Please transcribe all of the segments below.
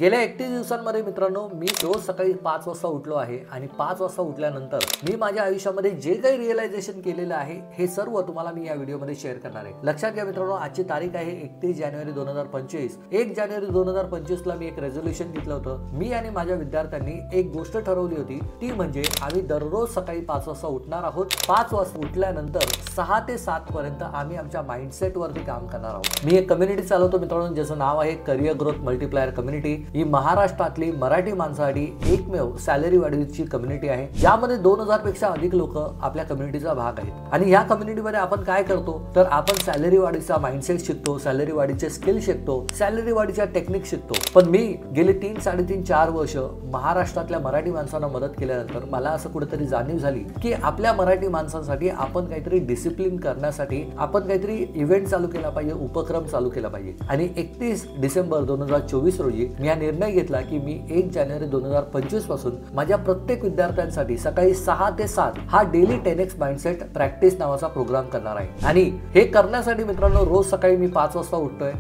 गेल्या 31 दिवसांमध्ये मित्रांनो मी रोज सकाळी 5 वाजता उठलो आहे आणि 5 वाजता उठल्यानंतर मी माझ्या आयुष्यामध्ये जे काही रिअलायझेशन केलेलं आहे हे सर्व तुम्हाला मी या व्हिडिओमध्ये शेअर करणार आहे। लक्षात घ्या मित्रांनो, आजची तारीख आहे 31 जानेवारी 2025। 1 जानेवारी 2025 ला मी एक रेझोल्यूशन घेतलं होतं। मी आणि माझ्या विद्यार्थ्यांनी एक गोष्ट ठरवली होती, ती म्हणजे आम्ही दररोज सकाळी 5 वाजता उठणार आहोत। 5 वाजता उठल्यानंतर 6 ते 7 पर्यंत आम्ही आमच्या माइंडसेट वरती काम करणार आहोत। मी एक कम्युनिटी चालवतो मित्रांनो, ज्याचं नाव आहे करियर ग्रोथ मल्टीप्लायर कम्युनिटी। ही महाराष्ट्रातली मराठी माणसासाठी एकमेव सॅलरी वाढीची कम्युनिटी आहे, ज्यामध्ये 2000 पेक्षा अधिक लोक आपल्या कम्युनिटीचा भाग आहेत। आणि या कम्युनिटीमध्ये आपण काय करतो तर आपण सॅलरी वाढीचा माइंडसेट शिकतो, सॅलरी वाढीचे स्किल शिकतो, सॅलरी वाढीच्या टेक्निक शिकतो। पण मी गेले 3-4.5 वर्ष महाराष्ट्रातल्या मराठी माणसांना मदत केल्यानंतर मला असं कुठेतरी जाणीव झाली की आपल्या मराठी माणसांसाठी आपण काहीतरी डिसिप्लिन करण्यासाठी आपण काहीतरी इव्हेंट चालू केला पाहिजे, उपक्रम चालू केला पाहिजे। आणि 31 डिसेंबर 2024 रोजी मी हा निर्णय घेतला की मी 1 जानेवारी 2025 पासून माझ्या प्रत्येक विद्यार्थ्यांसाठी सकाळी 6 ते 7 हा डेली 10x माइंडसेट प्रॅक्टिस नावाचा प्रोग्राम करणार आहे। आणि हे करण्यासाठी मित्रांनो रोज सकाळी मी 5 वाजता उठतोय।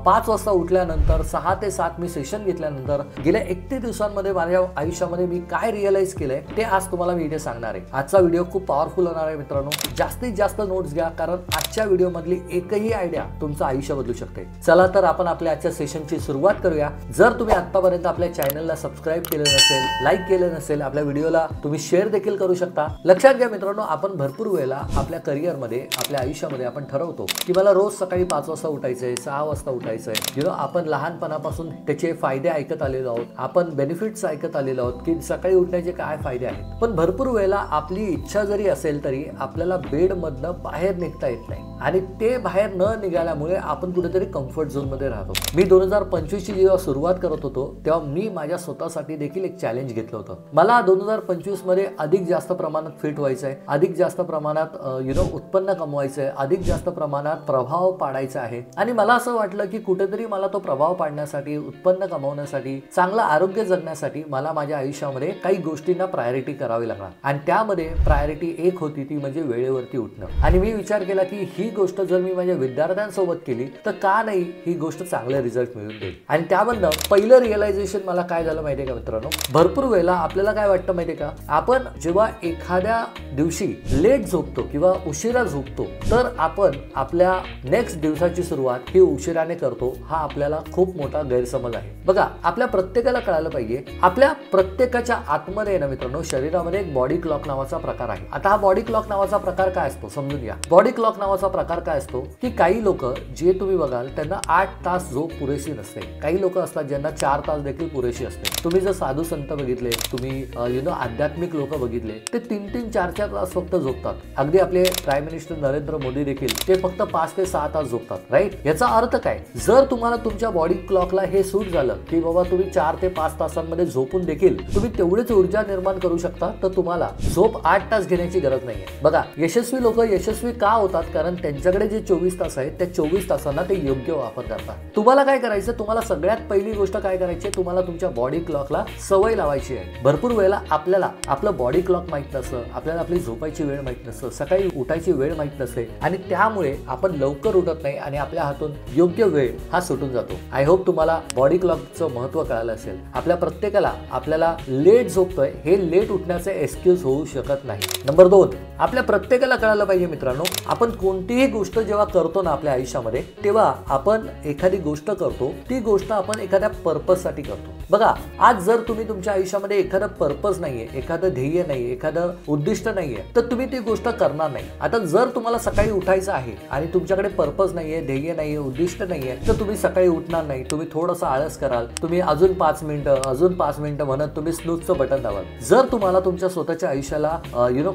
5 वाजता उठल्यानंतर 6 ते 7 मी सेशन घेतल्यानंतर गेल्या 31 दिवसांमध्ये माझ्या आयुष्यामध्ये मी काय रिअलाइज केलंय ते आज तुम्हाला मी इथे सांगणार आहे। आजचा व्हिडिओ खूप पॉवरफुल होणार आहे मित्रांनो, जास्तीत जास्त नोट्स घ्या, कारण आजच्या व्हिडिओ मधली एकही आयडिया तुमचं आयुष्य बदलू शकते। चला तर आपण आपल्या आजच्या सेशनची सुरुवात करूया। जर तुम्ही आतापर्यंत आपल्या चॅनलला सबस्क्राइब केलं नसेल, लाईक केलं नसेल, आपल्या व्हिडिओला तुम्ही शेअर देखील करू शकता। लक्षात घ्या मित्रांनो, आपण भरपूर वेळेला आपल्या करिअरमध्ये आपल्या आयुष्यामध्ये आपण ठरवतो की मला रोज सकाळी 5 वाजता उठायचंय, 6 वाजता उठायचंय। आपण लहानपणापासून त्याचे फायदे ऐकत आलेलो आहोत, आपण बेनिफिट्स ऐकत आलेलो आहोत की सकाळी उठण्याचे काय फायदे आहेत। पण भरपूर वेळेला आपली इच्छा जरी असेल तरी आपल्याला बेड मधनं बाहेर निघता येत नाही आणि ते बाहेर न निघाल्यामुळे आपण कुठेतरी कम्फर्ट झोन मध्ये राहतो। मी 2025 ची जेव्हा सुरुवात करत होतो तेव्हा मी माझ्या स्वतःसाठी देखील एक चॅलेंज घेतलं होतं। मला 2025 मध्ये अधिक जास्त प्रमाणात फिट व्हायचंय, अधिक जास्त प्रमाणात उत्पन्न कमवायचंय, अधिक जास्त प्रमाणात प्रभाव पाडायचा आहे। आणि मला असं वाटलं की कुठेतरी मला तो प्रभाव पाडण्यासाठी, उत्पन्न कमवण्यासाठी, चांगलं आरोग्य जगण्यासाठी मला माझ्या आयुष्यामध्ये काही गोष्टींना प्रायोरिटी करावी लागणार। आणि त्यामध्ये प्रायोरिटी एक होती, ती म्हणजे वेळेवरती उठणं। आणि मी विचार केला की ही गोष्ट जर मी माझ्या विद्यार्थ्यांसोबत केली तर का नाही ही गोष्ट चांगले रिझल्ट मिळवून देईल। आणि त्यामधनं पहिलं रिअलायझेशन मला काय झालं माहितीये का मित्रांनो, भरपूर वेळेला आपल्याला काय वाटतं माहितीये का, आपण जेव्हा एखाद्या दिवशी लेट झोपतो किंवा उशिरा झोपतो तर आपण आपल्या नेक्स्ट दिवसाची सुरुवात ही उशिराने करतो। हा आपल्याला खूप मोठा गैरसमज आहे। बघा, आपल्या प्रत्येकाला कळायला पाहिजे, आपल्या प्रत्येकाच्या आतमध्ये ना मित्रांनो शरीरामध्ये एक बॉडी क्लॉक नावाचा प्रकार आहे। आता हा बॉडी क्लॉक नावाचा प्रकार काय असतो समजून घ्या। बॉडी क्लॉक नावाचा प्रकार काय असतो की काही लोक जे तुम्ही बघाल त्यांना 8 तास झोप पुरेशी नसते, काही लोक असतात ज्यांना 4 तास देखील पुरेशी असते। तुम्ही जर साधू संत बघितले, तुम्ही आध्यात्मिक लोक बघितले, ते 3-3, 4-4 तास फक्त झोपतात। अगदी आपले प्राईम मिनिस्टर नरेंद्र मोदी देखील ते फक्त 5 ते 6 तास झोपतात, राईट। याचा अर्थ काय, जर तुम्हाला तुमच्या बॉडी क्लॉकला हे सूट झालं की बाबा तुम्ही 4 ते 5 तासांमध्ये झोपून देखील तुम्ही तेवढीच ऊर्जा निर्माण करू शकता, तर तुम्हाला झोप 8 तास घेण्याची गरज नाहीये। बघा, यशस्वी लोक यशस्वी का होतात, कारण त्यांच्याकडे जे 24 तास आहेत त्या 24 तासांना ते योग्य वापर करतात। तुम्हाला काय करायचं, तुम्हाला सगळ्यात पहिली गोष्ट काय करायची, तुम्हाला तुमच्या बॉडी क्लॉकला सवय लावायची आहे। भरपूर वेळेला आपल्याला आपलं बॉडी क्लॉक माहित नसतं, आपल्याला आपली झोपायची वेळ माहित नसतं, सकाळी उठायची वेळ माहित नसते आणि त्यामुळे आपण लवकर उठत नाही आणि आपल्या हातून योग्य वेळ हा सुटून जातो। आय होप तुम्हाला बॉडी क्लॉकचं महत्त्व कळालं असेल। आपल्या प्रत्येकाला आपल्याला लेट झोपतोय हे लेट उठण्याचे एक्सक्यूज होऊ शकत नाही। नंबर 2, आपल्या प्रत्येकाला कळायला पाहिजे मित्रांनो, आपण कोणतीही गोष्ट जेव्हा करतो ना आपल्या आयुष्यामध्ये, तेव्हा आपण एखादी गोष्ट करतो, ती गोष्ट आपण एखाद्या पर्पज साठी करतो। बघा, आज जर तुम्ही तुमच्या आयुष्यामध्ये एखादा पर्पज नाहीये, एखादं ध्येय नाहीये, एखादं उद्दिष्ट नाहीये, तर तुम्ही ती गोष्ट करणार नाही। आता जर तुम्हाला सकाळी उठायचं आहे आणि तुमच्याकडे पर्पज नाहीये, ध्येय नाहीये, उद्दिष्ट नाहीये, तर तुम्ही सकाळी उठणार नाही, तुम्ही थोडंसं आळस कराल, तुम्ही अजून 5 मिनिटं म्हणत तुम्ही स्नूजचं बटन दाबाल। जर तुम्हाला तुमच्या स्वतःच्या आयुष्याला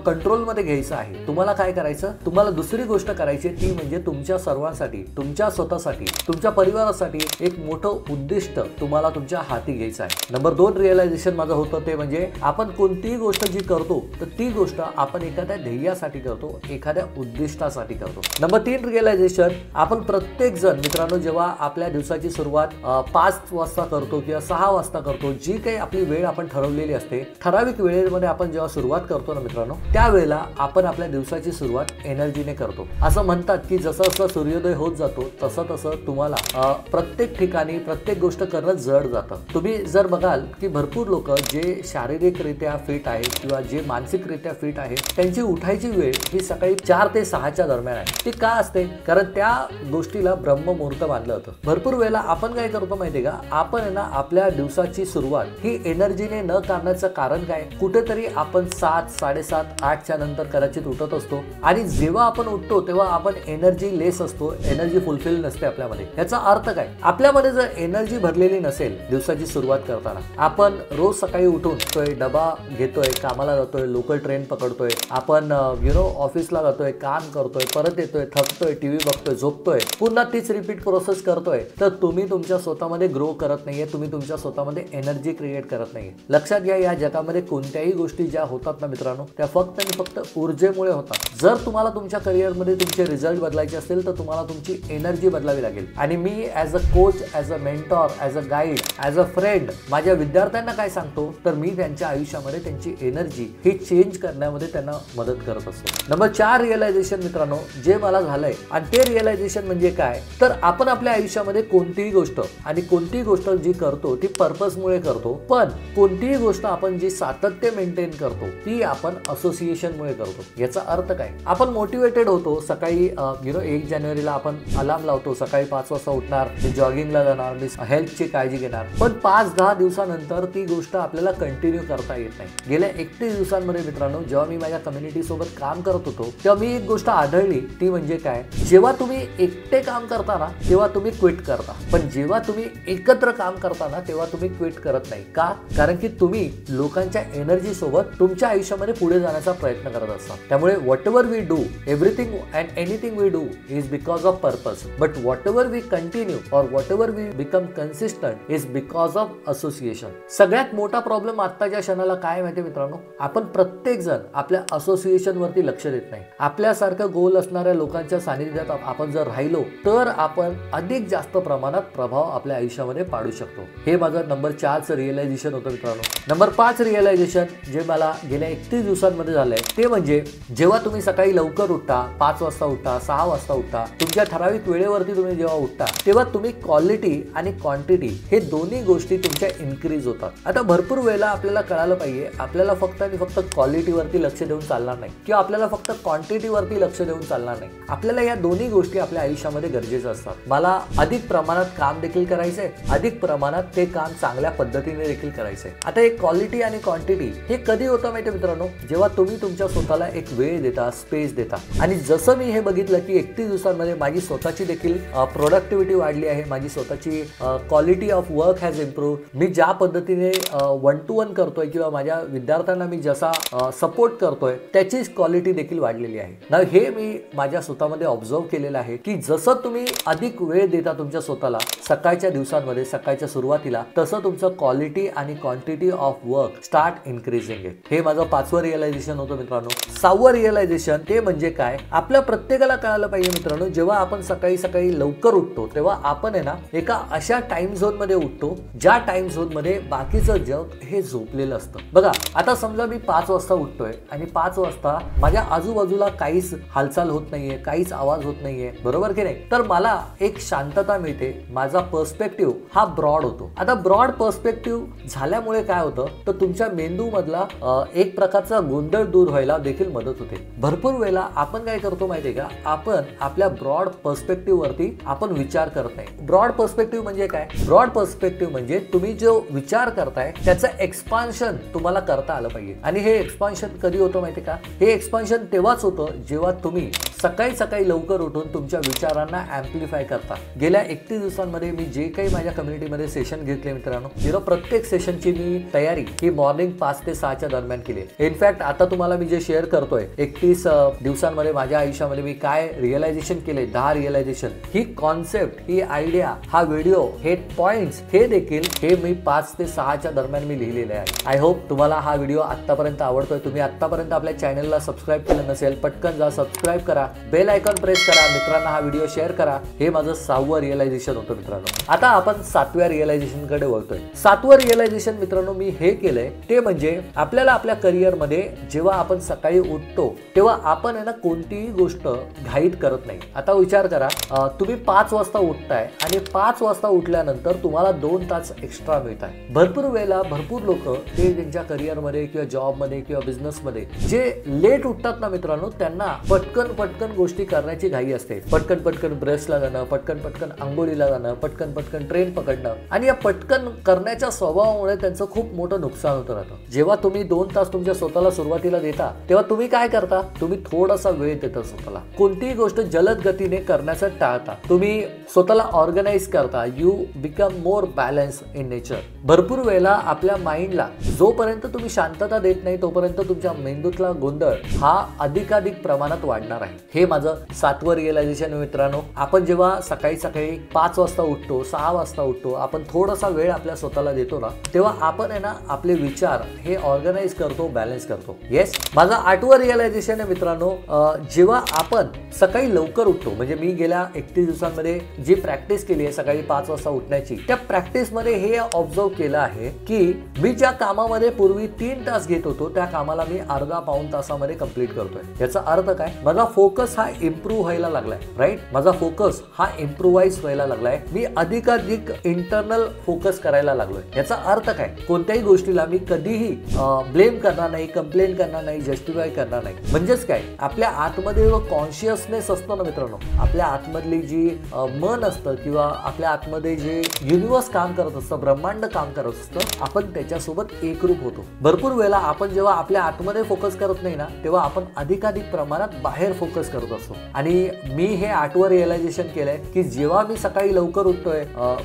कंट्रोल मध्ये घ्यायचं आहे, तुम्हाला काय करायचं, तुम्हाला दुसरी गोष्ट करायची, ती म्हणजे तुमच्या सर्वांसाठी, तुमच्या स्वतःसाठी, तुमच्या परिवारासाठी एक मोठं उद्दिष्ट तुम्हाला तुमच्या हाती घ्यायचं आहे। नंबर 2 रिअलायझेशन माझं होतं ते म्हणजे आपण कोणतीही गोष्ट जी करतो तर ती गोष्ट आपण एखाद्या ध्येयासाठी करतो, एखाद्या उद्दिष्टासाठी करतो। नंबर 3 रिअलायझेशन, आपण प्रत्येक जण मित्रांनो जेव्हा आपल्या दिवसाची सुरुवात 5 वाजता करतो किंवा 6 वाजता करतो, जी काही आपली वेळ आपण ठरवलेली असते, ठराविक वेळेमध्ये आपण जेव्हा सुरुवात करतो ना मित्रांनो, त्यावेळेला आपण आपल्या दिवसाची सुरुवात एनर्जीने करतो। असं म्हणतात की जसं जसं सूर्योदय होत जातो तसं तसं तुम्हाला प्रत्येक ठिकाणी प्रत्येक गोष्ट करणं जड जातं। तुम्ही तुम्ही जर बघाल की भरपूर लोक जे शारीरिकरित्या फिट आहेत किंवा जे मानसिकरित्या फिट आहेत त्यांची उठायची वेळ ही सकाळी 4 ते 6च्या दरम्यान आहे। ती का असते? कारण त्या गोष्टीला ब्रह्ममुहूर्त मानलं जातं। भरपूर वेळेला आपण काय करतो माहितीये का, आपण आहे ना आपल्या दिवसाची सुरुवात ही एनर्जीने न करण्याचं कारण काय, कुठेतरी आपण 7, 7:30, 8च्या नंतर कदाचित उठत असतो आणि जेव्हा आपण उठतो तेव्हा आपण एनर्जी लेस असतो, एनर्जी फुलफिल नसते आपल्यामध्ये। याचा अर्थ काय, आपल्यामध्ये जर एनर्जी भरलेली नसेल दिवसाची सुरुवात करताना, आपण रोज सकाळी उठून डबा घेतोय, कामाला जातोय, लोकल ट्रेन पकडतोय, आपण ऑफिसला जातोय, काम करतोय, परत येतोय, थकतोय, टीव्ही बघतोय, झोपतोय, पुन्हा तीच रिपीट प्रोसेस करतोय, तर तुम्ही तुमच्या स्वतःमध्ये ग्रो करत नाहीये, तुम्ही तुमच्या स्वतःमध्ये एनर्जी क्रिएट करत नाहीये। लक्षात घ्या, या जगामध्ये कोणत्याही गोष्टी ज्या होतात ना मित्रांनो, त्या फक्त आणि फक्त ऊर्जेमुळे होतात। जर तुम्हाला तुमच्या करिअरमध्ये तुमचे रिझल्ट बदलायचे असतील तर तुम्हाला तुमची एनर्जी बदलावी लागेल। आणि मी as a coach, as a mentor, as a guide, as a friend माझ्या विद्यार्थ्यांना काय सांगतो, तर मी त्यांच्या आयुष्यामध्ये त्यांची एनर्जी ही चेंज करण्यामध्ये त्यांना मदत करत असतो। नंबर 4 रिअलायझेशन मित्रांनो जे मला झालंय, आणि ते रिअलायझेशन म्हणजे काय, तर आपण आपल्या आयुष्यामध्ये कोणतीही गोष्ट आणि कोणतीही गोष्ट जी करतो ती पर्पजमुळे करतो, पण कोणतीही गोष्ट आपण जी सातत्य मेंटेन करतो ती आपण असोसिएशनमुळे करतो। याचा अर्थ काय, आपण मोटिवेटेड होतो सकाळी 1 जानेवारीला आपण अलार्म लावतो, सकाळी 5 वाजता उठणार, मी जॉगिंगला जाणार, मी हेल्थची काळजी घेणार, पण 5-10 दिवसानंतर ती गोष्ट आपल्याला कंटिन्यू करता येत नाही। गेल्या 31 दिवसांमध्ये मित्रांनो जेव्हा मी माझ्या कम्युनिटी सोबत काम करत होतो तेव्हा मी एक गोष्ट आढळली, ती म्हणजे काय, जेव्हा तुम्ही एकटे काम करता ना तेव्हा तुम्ही क्विट करता, पण जेव्हा तुम्ही एकत्र काम करता ना तेव्हा तुम्ही क्विट करत नाही। का? कारण की तुम्ही लोकांच्या एनर्जी सोबत तुमच्या आयुष्यामध्ये पुढे जाण्याचा प्रयत्न करत असता। त्यामुळे whatever we do, everything and anything we do is because of purpose, but whatever we continue or whatever we become consistent is because of association. सगळ्यात मोठा प्रॉब्लेम आत्ताच्या क्षणाला काय माहिती मित्रांनो, आपण प्रत्येक जण आपल्या असोसिएशन वरती लक्ष देत नाही। आपल्यासारखं गोल असणाऱ्या लोकांच्या सानिध्यात आपण जर राहिलो तर आपण अधिक जास्त प्रमाणात प्रभाव आपल्या आयुष्यामध्ये पाडू शकतो। हे माझं नंबर 4चं रिअलायझेशन होतं मित्रांनो। नंबर 5 रिअलायझेशन जे मला गेल्या 31 दिवसांमध्ये झालंय ते म्हणजे जेव्हा तुम्ही सकाळी लवकर उठता, 5 वाजता उठता, 6 वाजता उठता, तुमच्या ठराविक वेळेवरती तुम्ही जेव्हा उठता तेव्हा तुम्ही क्वालिटी आणि क्वांटिटी हे दोन्ही गोष्टी तुमच्या इन्क्रीज होतात। आता भरपूर वेळेला आपल्याला कळालं पाहिजे, आपल्याला फक्त आणि फक्त क्वालिटीवरती लक्ष देऊन चालणार नाही किंवा आपल्याला फक्त क्वांटिटीवरती लक्ष देऊन चालणार नाही। आपल्याला या दोन्ही गोष्टी आपल्या आयुष्यामध्ये गरजेच्या असतात। मला अधिक प्रमाणात काम देखील करायचंय, अधिक प्रमाणात ते काम चांगल्या पद्धतीने देखील करायचंय। आता एक क्वालिटी आणि क्वांटिटी हे कधी होतं माहिती मित्रांनो, जेव्हा तुम्ही तुमच्या स्वतःला एक वेळ देता, स्पेस देता। आणि जसं मी हे बघितलं की 31 दिवसांमध्ये माझी स्वतःची देखील प्रोडक्टिव्हिटी वाढली आहे, माझी स्वतःची quality of work has improve. मी ज्या पद्धतीने 1 to 1 करतोय किंवा माझ्या विद्यार्थ्यांना मी जसा सपोर्ट करतोय त्याची क्वालिटी देखील वाढलेली आहे ना। हे मी माझ्या स्वतःमध्ये ऑब्झर्व केलेलं आहे की जसं तुम्ही अधिक वेळ देता तुमच्या स्वतःला सकाळच्या दिवसांमध्ये, सकाळच्या सुरुवातीला, तसं तुमचं क्वालिटी आणि quantity of work start increasing आहे। हे माझं 5वं रिअलायझेशन होतं मित्रांनो। 6वं रिअलायझेशन ते म्हणजे काय, आपल्या प्रत्येकाला कळालं पाहिजे मित्रांनो, जेव्हा आपण सकाळी सकाळी लवकर उठतो तेव्हा आपण आहे ना एका अशा टाइम झोन मध्ये उठतो ज्या टाइम झोन मध्ये बाकीचं जग हे झोपलेलं असतं। बघा आता समजा मी 5 वाजता उठतोय आणि 5 वाजता माझ्या आजूबाजूला काहीच हालचाल होत नाहीये, काहीच आवाज होत नाहीये, बरोबर की नाही, तर मला एक शांतता मिळते, माझा पर्स्पेक्टिव्ह हा ब्रॉड होतो। आता ब्रॉड पर्स्पेक्टिव्ह झाल्यामुळे काय होतं, तर तुमच्या मेंदू मधला एक प्रकारचा गोंधळ दूर व्हायला देखील मदत होते। भरपूर वेळेला आपण काय करतो माहितीये का, आपण आपल्या ब्रॉड पर्स्पेक्टिव्ह वरती आपण विचार करत नाही। ब्रॉड पर्स्पेक्टिव्ह म्हणजे काय, ब्रॉड पर्स्पेक्टिव्ह म्हणजे तुम्ही जो विचार करताय त्याचं एक्सपान्शन तुम्हाला करता आलं पाहिजे। आणि हे एक्सपान्शन कधी होतं माहितीये का, हे एक्सपान्शन तेव्हाच होतं जेव्हा तुम्ही सकाळी सकाळी लवकर उठून तुमच्या विचारांना ॲम्प्लिफाय करता। गेल्या 31 दिवसांमध्ये मी जे काही माझ्या कम्युनिटीमध्ये सेशन घेतले मित्रांनो, प्रत्येक सेशनची मी तयारी ही मॉर्निंग 5 ते 6च्या दरम्यान केली। इनफॅक्ट आता तुम्हाला मी जे शेअर करतोय 31 दिवसांमध्ये माझ्या आयुष्यामध्ये मी काय रिअलायझेशन केले, 10 रिअलायझेशन, ही कॉन्सेप्ट, ही आयडिया, हा व्हिडिओ, हे पॉइंट्स, हे देखील हे मी 5 ते 6च्या दरम्यान मी लिहिलेले आहे। आय होप तुम्हाला हा व्हिडिओ आतापर्यंत आवडतोय। तुम्ही आतापर्यंत आपल्या चॅनलला सबस्क्राईब केलं नसेल, पटकन जा सबस्क्राईब करा, बेल आयकॉन प्रेस करा, मित्रांना हा व्हिडिओ शेअर करा। हे माझं 6वं रिअलायझेशन होतं मित्रांनो। आता आपण 7व्या रिअलायझेशन कडे वळतोय। 7वं रिअलायझेशन मित्रांनो मी हे केलंय ते म्हणजे आपल्याला आपल्या करिअर मध्ये जेव्हा आपण सकाळी उठतो तेव्हा आपण आहे ना कोणतीही गोष्ट घाईत करत नाही। आता विचार करा, तुम्ही 5 वाजता उठताय आणि 5 वाजता उठल्यानंतर तुम्हाला 2 तास एक्स्ट्रा मिळत आहे। भरपूर वेळेला भरपूर लोक ते त्यांच्या करिअरमध्ये किंवा जॉबमध्ये किंवा बिझनेसमध्ये जे लेट उठतात ना मित्रांनो, त्यांना पटकन पटकन गोष्टी करण्याची घाई असते। पटकन पटकन ब्रशला जाणं, पटकन पटकन आंघोळीला जाणं, पटकन पटकन ट्रेन पकडणं आणि या पटकन करण्याच्या स्वभावामुळे त्यांचं खूप मोठं नुकसान होत राहतं। जेव्हा तुम्ही 2 तास तुमच्या स्वतःला सुरुवातीला देता तेव्हा तुम्ही काय करता, तुम्ही थोडासा वेळ देता स्वतःला, कोणतीही गोष्ट जलद गतीने करण्याचं टाळता, तुम्ही स्वतःला ऑर्गनाइज करता, you become more balance in nature. भरपूर वेळेला आपल्या माइंडला जोपर्यंत तुम्ही शांतता देत नाही तोपर्यंत तुमच्या मेंदूतला गोंधळ हा अधिकाधिक प्रमाणात वाढणार आहे। हे माझं 7वं रिअलायझेशन मित्रांनो। आपण जेव्हा सकाळी सकाळी 5 वाजता उठतो, 6 वाजता उठतो, आपण थोडासा वेळ आपल्या स्वतःला देतो ना, तेव्हा आपण आहे ना आपले विचार हे ऑर्गनाइज करतो, बॅलन्स करतो। येस, माझं 8वं रिअलायझेशन आहे मित्रांनो, जेव्हा आपण सकाळी लवकर उठतो, म्हणजे मी गेल्या 31 दिवसांमध्ये जी प्रॅक्टिस केली आहे सकाळी 5 वाजता उठण्याची, त्या प्रॅक्टिस मध्ये हे ऑब्झर्व केलं आहे की मी ज्या कामामध्ये पूर्वी 3 तास घेत होतो त्या कामाला मी अर्धा पाऊण तासामध्ये कंप्लीट करतोय। याचा अर्थ काय, माझा फोकस हा इम्प्रूव्ह व्हायला लागलाय, राईट, माझा फोकस हा इम्प्रूव्हाइज व्हायला लागलाय, मी अधिकाधिक इंटरनल फोकस करायला लागलोय। याचा अर्थ काय, कोणत्याही गोष्टीला मी कधीही ब्लेम करणार नाही, कंप्लेन करणार नाही, जस्टिफाय करणार नाही। म्हणजेच काय, आपल्या आतमध्ये जो कॉन्शियसनेस असतो ना मित्रांनो, आपल्या आतमधली जी मन असतं किंवा आपल्या आतमध्ये जे युनिवर्स काम करत असतं, ब्रह्मांड काम करत असतं, आपण त्याच्यासोबत एकरूप होतो। भरपूर वेळेला आपण जेव्हा आपल्या आतमध्ये फोकस करत नाही ना, तेव्हा आपण अधिकाधिक प्रमाणात बाहेर फोकस करत असतो। आणि मी हे 8वं रिअलायझेशन केलंय की जेव्हा मी सकाळी लवकर उठतोय,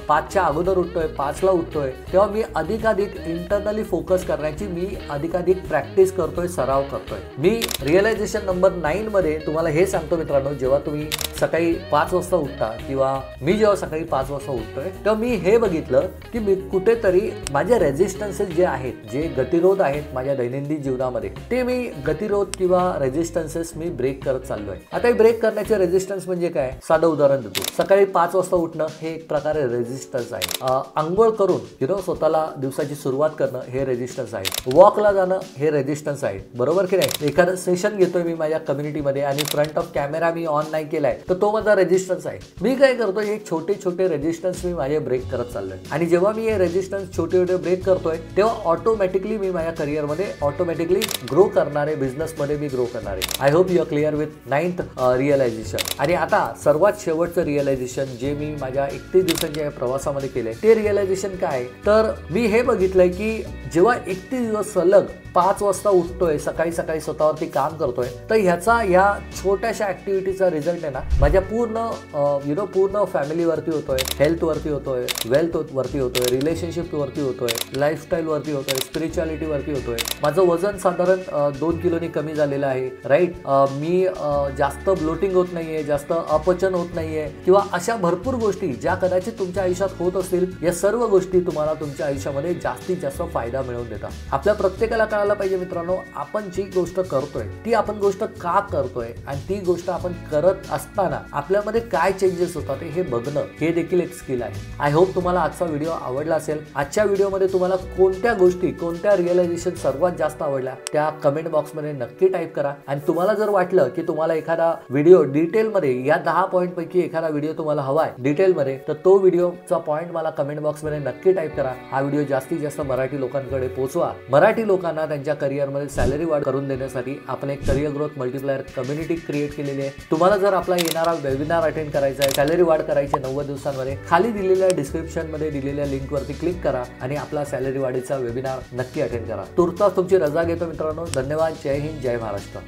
5च्या अगोदर उठतोय, 5ला उठतोय, तेव्हा मी अधिकाधिक इंटरनली फोकस करण्याची मी अधिकाधिक प्रॅक्टिस करतोय, सराव करतोय। मी रिअलायझेशन नंबर 9 मध्ये तुम्हाला हे सांगतो मित्रांनो, जेव्हा तुम्ही सकाळी 5 वाजता उठता किंवा मी जेव्हा सकाळी 5 वाजता उठतोय तेव्हा मी हे बघितलं की मी कुठेतरी माझे रेजिस्टन्सेस जे आहेत, जे गतिरोध आहेत माझ्या दैनंदिन जीवनामध्ये, ते मी गतिरोध किंवा रेजिस्टन्सेस मी ब्रेक करत चाललोय। आता हे ब्रेक करण्याचे रेजिस्टन्स म्हणजे काय, साधं उदाहरण देतो। सकाळी 5 वाजता उठणं हे एक प्रकारे रेजिस्टन्स आहे। आंघोळ करून स्वतःला दिवसाची सुरुवात करणं हे रेजिस्टन्स आहे। वॉकला जाणं हे रेजिस्टन्स आहे, बरोबर की नाही। एखादं सेशन घेतोय मी माझ्या कम्युनिटीमध्ये आणि front off camera me on नाही केलाय तर तो माझा रेजिस्टन्स आहे। मी काय करतो, हे छोटे छोटे रेजिस्टन्स मी माझे ब्रेक करत चाललोय आणि जेव्हा मी हे रेजिस्टन्स छोटे छोटे ब्रेक करतोय तेव्हा ऑटोमॅटिकली मी माझ्या करिअरमध्ये ऑटोमॅटिकली ग्रो करणार आहे, बिझनेसमध्ये मी ग्रो करणार आहे। I hope you are clear with 9th realisation. आणि आता सर्वात शेवटचं रिअलायझेशन जे मी माझ्या 31 दिवसांच्या प्रवासामध्ये केलंय ते रिअलायझेशन काय, तर मी हे बघितलंय की जेव्हा 31 दिवस सलग 5 वाजता उठतोय, सकाळी सकाळी स्वतःवरती काम करतोय, तर ह्याचा या छोट्याशा ऍक्टिव्हिटीचा रिझल्ट आहे ना माझ्या पूर्ण फॅमिलीवरती होतोय, हेल्थ वरती होतोय, वेल्थ वरती होतोय, रिलेशनशिप वरती होतोय, लाईफस्टाईल वरती होतोय, स्पिरिच्युअलिटी वरती होतोय। माझं वजन साधारण 2 किलोनी कमी झालेलं आहे, राईट। मी जास्त ब्लोटिंग होत नाहीये, जास्त अपचन होत नाहीये किंवा अशा भरपूर गोष्टी ज्या कदाचित तुमच्या आयुष्यात होत असतील, या सर्व गोष्टी तुम्हाला तुमच्या आयुष्यामध्ये जास्तीत जास्त फायदा मिळवून देतात। आपल्या प्रत्येकाला कळायला पाहिजे मित्रांनो, आपण जी गोष्ट करतोय ती आपण गोष्ट का करतोय आणि ती गोष्ट आपण करत असताना आपल्यामध्ये काय चेंजेस होतात हे बघणं, हे देखील एक स्किल आहे। आय होप तुम्हाला आजचा व्हिडिओ आवडला असेल। आजच्या व्हिडिओमध्ये तुम्हाला कोणत्या गोष्टी, कोणत्या रिअलायझेशन सर्वात जास्त आवडल्या त्या कमेंट बॉक्समध्ये नक्की टाईप करा। आणि तुम्हाला जर वाटलं की तुम्हाला एखादा व्हिडिओ डिटेलमध्ये या 10 पॉईंट पैकी एखादा व्हिडिओ तुम्हाला हवाय डिटेलमध्ये, तर तो व्हिडिओचा पॉईंट मला कमेंट बॉक्समध्ये नक्की टाईप करा। हा व्हिडिओ जास्तीत जास्त मराठी लोकांकडे पोहोचवा। मराठी लोकांना त्यांच्या करिअरमध्ये सॅलरी वाढ करून देण्यासाठी आपण एक career growth multiplier community create केलेली आहे। तुम्हाला जर आपला येणारा वेबिनार अटेंड करायचा आहे, सॅलरी वाढ करायची 90 दिवसांमध्ये, खाली दिलेल्या डिस्क्रिप्शनमध्ये दिलेल्या लिंकवरती क्लिक करा आणि आपला सॅलरी वाढीचा वेबिनार नक्की अटेंड करा। तुर्तास तुमची रजा घेतो मित्रांनो। धन्यवाद। जय हिंद, जय महाराष्ट्र।